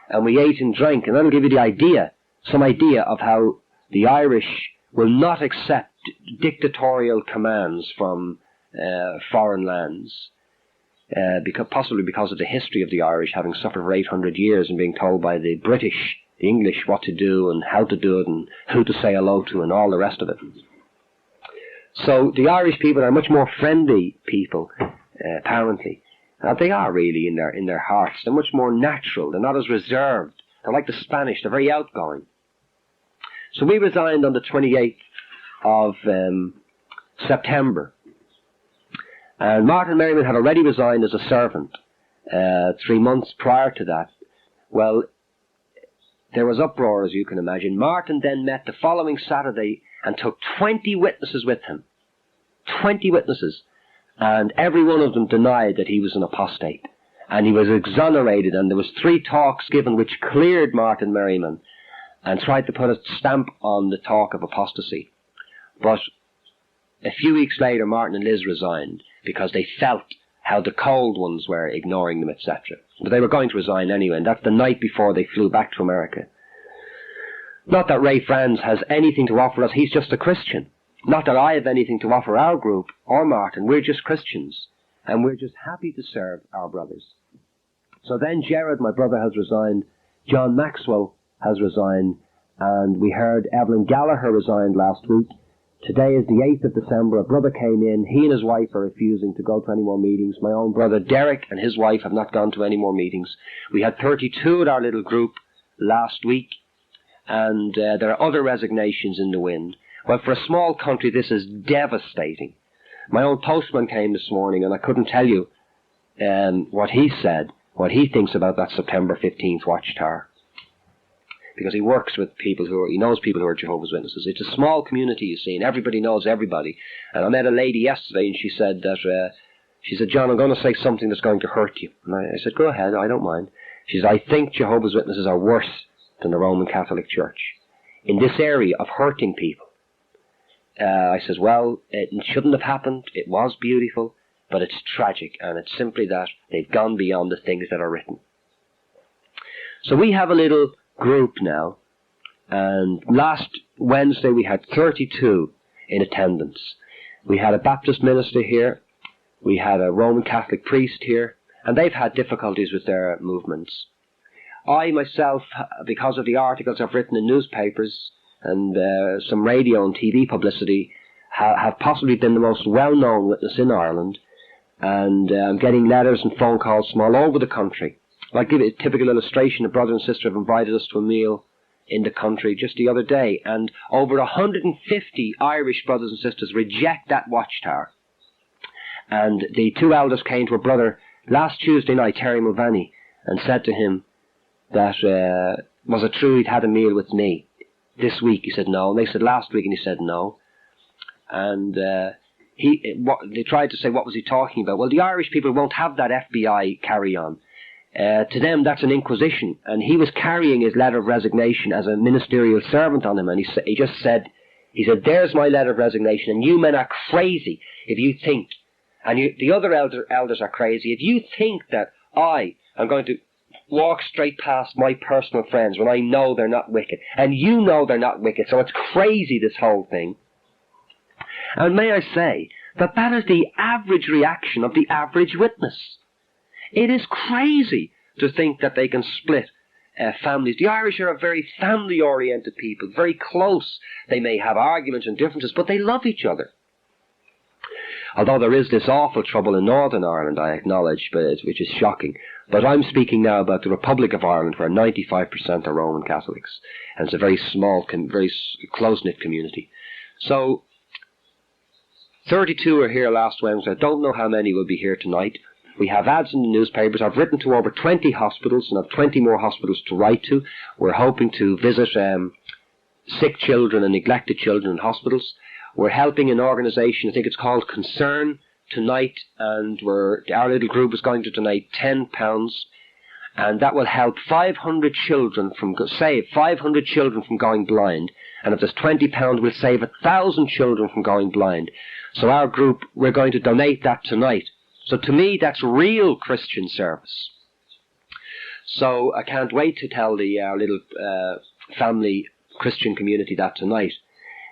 and we ate and drank. And that'll give you the idea, some idea of how the Irish will not accept dictatorial commands from foreign lands, possibly because of the history of the Irish, having suffered for 800 years and being told by the British, the English, what to do and how to do it and who to say hello to and all the rest of it. So the Irish people are much more friendly people, apparently. They are really in their hearts. They're much more natural. They're not as reserved. They're like the Spanish. They're very outgoing. So we resigned on the 28th of September. And Martin Merriman had already resigned as a servant 3 months prior to that. Well, there was uproar, as you can imagine. Martin then met the following Saturday and took 20 witnesses with him. 20 witnesses. And every one of them denied that he was an apostate. And he was exonerated, and there was 3 talks given which cleared Martin Merriman and tried to put a stamp on the talk of apostasy. But a few weeks later, Martin and Liz resigned because they felt how the cold ones were ignoring them, etc. But they were going to resign anyway, and that's the night before they flew back to America. Not that Ray Franz has anything to offer us, he's just a Christian. Not that I have anything to offer our group or Martin, we're just Christians. And we're just happy to serve our brothers. So then Gerard, my brother, has resigned, John Maxwell has resigned, and we heard Evelyn Gallagher resigned last week. Today is the 8th of December. A brother came in. He and his wife are refusing to go to any more meetings. My own brother Derek and his wife have not gone to any more meetings. We had 32 at our little group last week, and there are other resignations in the wind. Well, for a small country, this is devastating. My own postman came this morning, and I couldn't tell you what he said, what he thinks about that September 15th Watchtower. Because he works with people he knows people who are Jehovah's Witnesses. It's a small community, you see, and everybody knows everybody. And I met a lady yesterday, and she said, John, I'm going to say something that's going to hurt you. And I said, go ahead, I don't mind. She said, I think Jehovah's Witnesses are worse than the Roman Catholic Church in this area of hurting people. I says, well, it shouldn't have happened. It was beautiful, but it's tragic, and it's simply that they've gone beyond the things that are written. So we have a little group now, and last Wednesday we had 32 in attendance. We had a Baptist minister here, we had a Roman Catholic priest here, and they've had difficulties with their movements. I myself, because of the articles I've written in newspapers and some radio and TV publicity, have possibly been the most well-known witness in Ireland, and I'm getting letters and phone calls from all over the country. I'll give you a typical illustration. A brother and sister have invited us to a meal in the country just the other day, and over 150 Irish brothers and sisters reject that Watchtower. And the 2 elders came to a brother last Tuesday night, Terry Mulvaney, and said to him that, was it true he'd had a meal with me this week? He said no. And they said last week, and he said no. And they tried to say, what was he talking about? Well, the Irish people won't have that FBI carry-on. To them, that's an inquisition, and he was carrying his letter of resignation as a ministerial servant on him, and he just said He said, there's my letter of resignation, and you men are crazy if you think, and the other elders are crazy, if you think that I am going to walk straight past my personal friends when I know they're not wicked, and you know they're not wicked, so it's crazy, this whole thing. And may I say that that is the average reaction of the average witness. It is crazy to think that they can split families. The Irish are a very family-oriented people, very close. They may have arguments and differences, but they love each other. Although there is this awful trouble in Northern Ireland, I acknowledge, which is shocking. But I'm speaking now about the Republic of Ireland, where 95% are Roman Catholics. And it's a very small, very close-knit community. So 32 were here last Wednesday. I don't know how many will be here tonight. We have ads in the newspapers. I've written to over 20 hospitals and have 20 more hospitals to write to. We're hoping to visit sick children and neglected children in hospitals. We're helping an organisation, I think it's called Concern, tonight, and our little group is going to donate £10, and that will help 500 children save 500 children from going blind. And if there's £20, we'll save 1,000 children from going blind. So our group, we're going to donate that tonight. So to me, that's real Christian service. So I can't wait to tell our little family Christian community that tonight.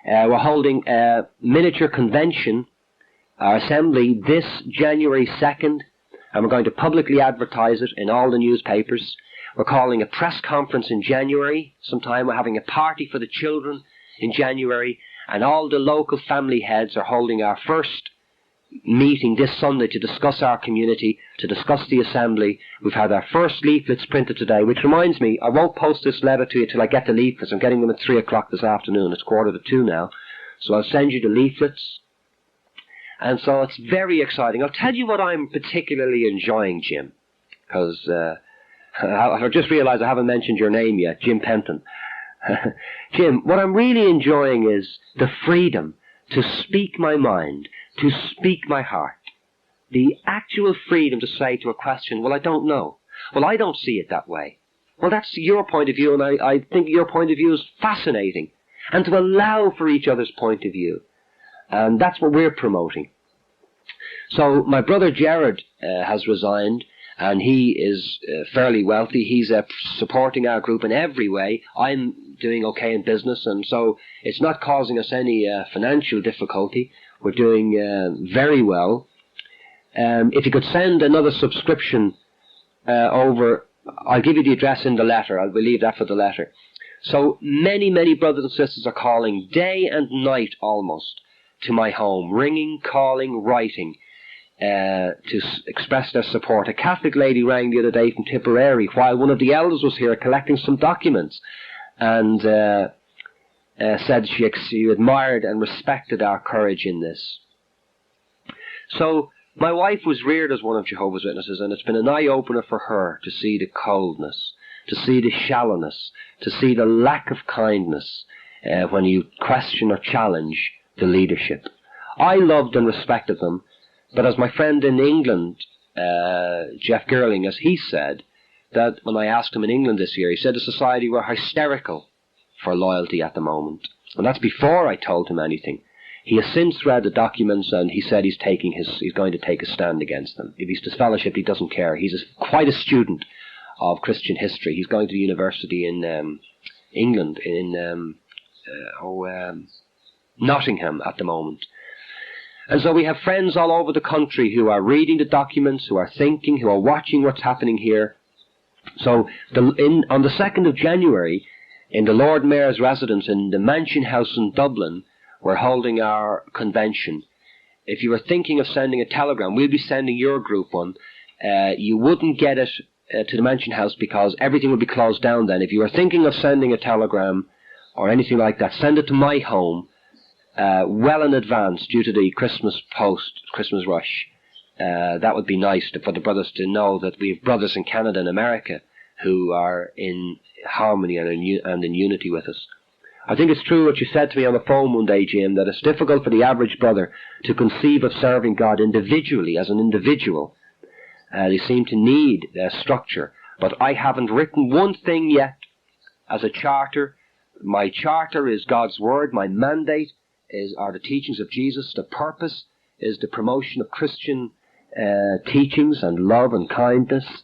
We're holding a miniature convention, our assembly, this January 2nd, and we're going to publicly advertise it in all the newspapers. We're calling a press conference in January sometime. We're having a party for the children in January, and all the local family heads are holding our first meeting this Sunday to discuss our community, to discuss the assembly. We've had our first leaflets printed today, which reminds me, I won't post this letter to you till I get the leaflets. I'm getting them at 3 o'clock this afternoon. It's 1:45 now. So I'll send you the leaflets. And so it's very exciting. I'll tell you what I'm particularly enjoying, Jim, because I just realised I haven't mentioned your name yet, Jim Penton. Jim, what I'm really enjoying is the freedom to speak my mind, to speak my heart. The actual freedom to say to a question, well, I don't know. Well, I don't see it that way. Well, that's your point of view, and I think your point of view is fascinating. And to allow for each other's point of view. And that's what we're promoting. So my brother Jared has resigned, and he is fairly wealthy. He's supporting our group in every way. I'm doing okay in business, and so it's not causing us any financial difficulty. We're doing very well. If you could send another subscription over, I'll give you the address in the letter. I'll leave that for the letter. So many, many brothers and sisters are calling day and night almost to my home, ringing, calling, writing, to express their support. A Catholic lady rang the other day from Tipperary while one of the elders was here collecting some documents, and said she admired and respected our courage in this. So my wife was reared as one of Jehovah's Witnesses, and it's been an eye-opener for her to see the coldness, to see the shallowness, to see the lack of kindness when you question or challenge the leadership. I loved and respected them, but as my friend in England, Jeff Gerling, as he said, that when I asked him in England this year, he said the society were hysterical for loyalty at the moment. And that's before I told him anything. He has since read the documents, and he said he's going to take a stand against them. If he's disfellowshipped, he doesn't care. He's quite a student of Christian history. He's going to the university in England, in Nottingham at the moment. And so we have friends all over the country who are reading the documents, who are thinking, who are watching what's happening here. So on the 2nd of January, in the Lord Mayor's residence in the Mansion House in Dublin, we're holding our convention. If you were thinking of sending a telegram, we'll be sending your group one. You wouldn't get it to the Mansion House because everything would be closed down then. If you were thinking of sending a telegram or anything like that, send it to my home well in advance due to the Christmas rush. That would be nice for the brothers to know that we have brothers in Canada and America who are in harmony and in unity with us. I think it's true what you said to me on the phone one day, Jim, that it's difficult for the average brother to conceive of serving God individually, as an individual. They seem to need structure. But I haven't written one thing yet as a charter My charter is God's Word. My mandate are the teachings of Jesus. The purpose is the promotion of Christian teachings and love and kindness.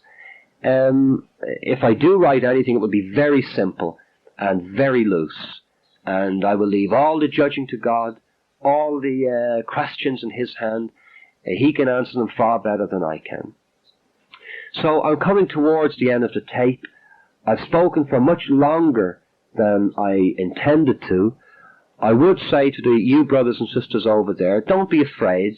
If I do write anything, it will be very simple and very loose. And I will leave all the judging to God, all the questions in His hand. He can answer them far better than I can. So I'm coming towards the end of the tape. I've spoken for much longer than I intended to. I would say to you brothers and sisters over there, don't be afraid.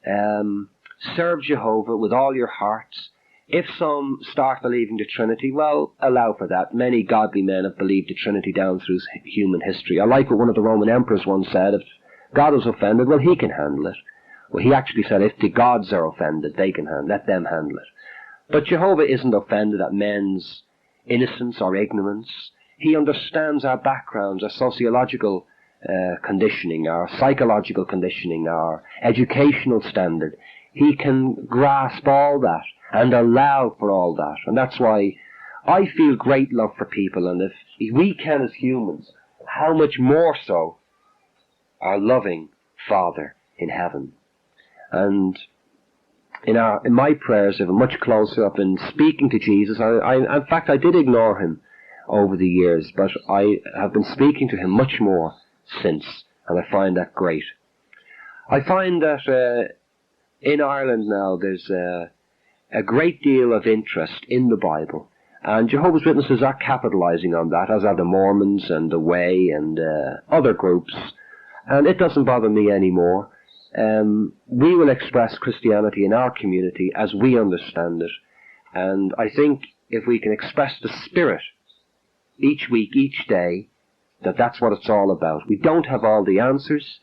Serve Jehovah with all your hearts. If some start believing the Trinity, well, allow for that. Many godly men have believed the Trinity down through human history. I like what one of the Roman emperors once said, if God is offended, well, He can handle it. Well, he actually said, if the gods are offended, let them handle it. But Jehovah isn't offended at men's innocence or ignorance. He understands our backgrounds, our sociological conditioning, our psychological conditioning, our educational standard. He can grasp all that and allow for all that. And that's why I feel great love for people. And if we can as humans, how much more so our loving Father in heaven. And in my prayers, I've been much closer. I've been speaking to Jesus. In fact, I did ignore Him over the years, but I have been speaking to Him much more since, and I find that great. I find that in Ireland now there's a great deal of interest in the Bible, and Jehovah's Witnesses are capitalizing on that, as are the Mormons and the Way and other groups, and it doesn't bother me anymore. We will express Christianity in our community as we understand it, and I think if we can express the Spirit each week, each day, that's what it's all about. We don't have all the answers.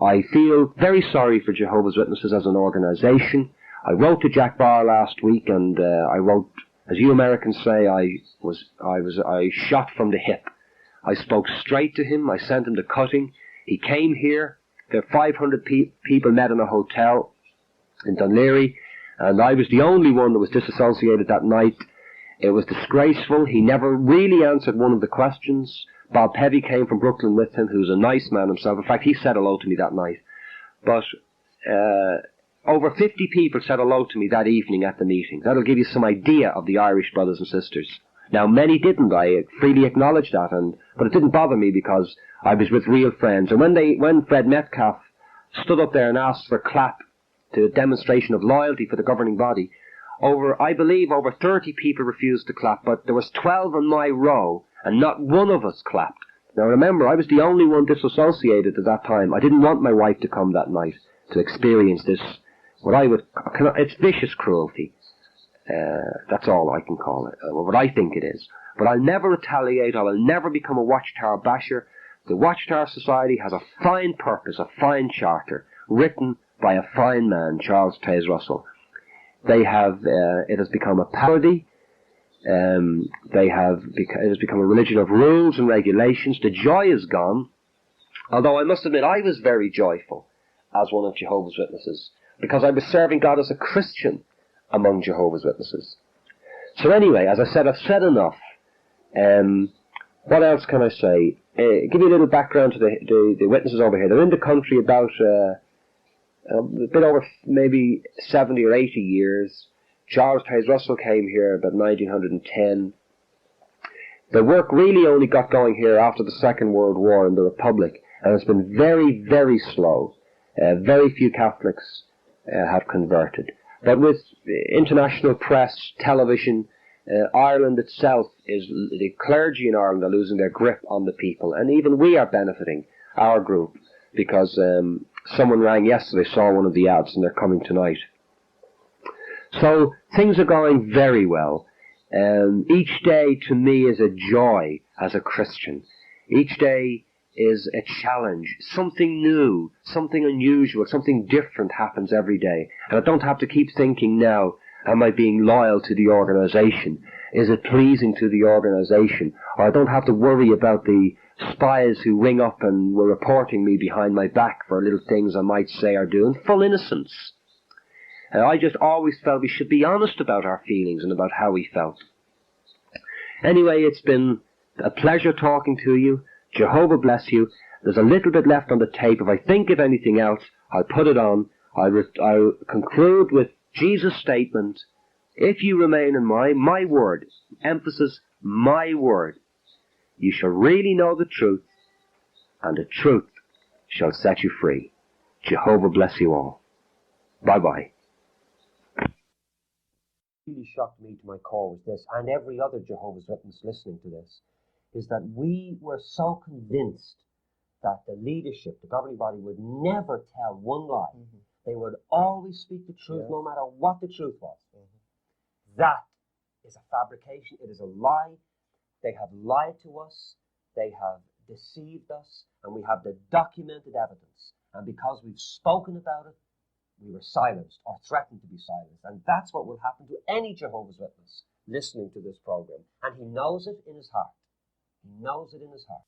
I feel very sorry for Jehovah's Witnesses as an organization. I wrote to Jack Barr last week, and I wrote, as you Americans say, I shot from the hip. I spoke straight to him. I sent him the cutting. He came here. There 500 people met in a hotel in Dunleary, and I was the only one that was disassociated that night. It was disgraceful. He never really answered one of the questions. Bob Pevy came from Brooklyn with him, who's a nice man himself. In fact, he said hello to me that night. But over 50 people said hello to me that evening at the meeting. That'll give you some idea of the Irish brothers and sisters. Now, many didn't. I freely acknowledge that, but it didn't bother me because I was with real friends. And when Fred Metcalf stood up there and asked for a clap to a demonstration of loyalty for the governing body, I believe over 30 people refused to clap, but there was 12 in my row, and not one of us clapped. Now remember, I was the only one disassociated at that time. I didn't want my wife to come that night to experience this, it's vicious cruelty. That's all I can call it, what I think it is. But I'll never retaliate. I will never become a Watchtower basher. The Watchtower Society has a fine purpose, a fine charter, written by a fine man, Charles Taze Russell. It has become a parody. It has become a religion of rules and regulations. The joy is gone. Although I must admit, I was very joyful as one of Jehovah's Witnesses, because I was serving God as a Christian among Jehovah's Witnesses. So anyway, as I said, I've said enough. What else can I say? Give you a little background to the witnesses over here. They're in the country about a bit over maybe 70 or 80 years. Charles Taze Russell came here about 1910. The work really only got going here after the Second World War in the Republic, and it's been very, very slow. Very few Catholics have converted. But with international press, television, Ireland itself the clergy in Ireland are losing their grip on the people, and even we are benefiting, our group, because someone rang yesterday, saw one of the ads, and they're coming tonight. So things are going very well. Each day to me is a joy as a Christian. Each day is a challenge. Something new, something unusual, something different happens every day. And I don't have to keep thinking now, am I being loyal to the organization? Is it pleasing to the organization? Or I don't have to worry about the spies who ring up and were reporting me behind my back for little things I might say or do, in full innocence. I just always felt we should be honest about our feelings and about how we felt. Anyway, it's been a pleasure talking to you. Jehovah bless you. There's a little bit left on the tape. If I think of anything else, I'll put it on. I'll conclude with Jesus' statement, if you remain in my word, emphasis, my word, you shall really know the truth, and the truth shall set you free. Jehovah bless you all. Bye-bye. Really shocked me to my core was this, and every other Jehovah's Witness listening to this, is that we were so convinced that the leadership, the governing body, would never tell one lie. Mm-hmm. They would always speak the truth, no matter what the truth was. Mm-hmm. That is a fabrication. It is a lie. They have lied to us. They have deceived us. And we have the documented evidence. And because we've spoken about it, we were silenced or threatened to be silenced. And that's what will happen to any Jehovah's Witness listening to this program. And he knows it in his heart. He knows it in his heart.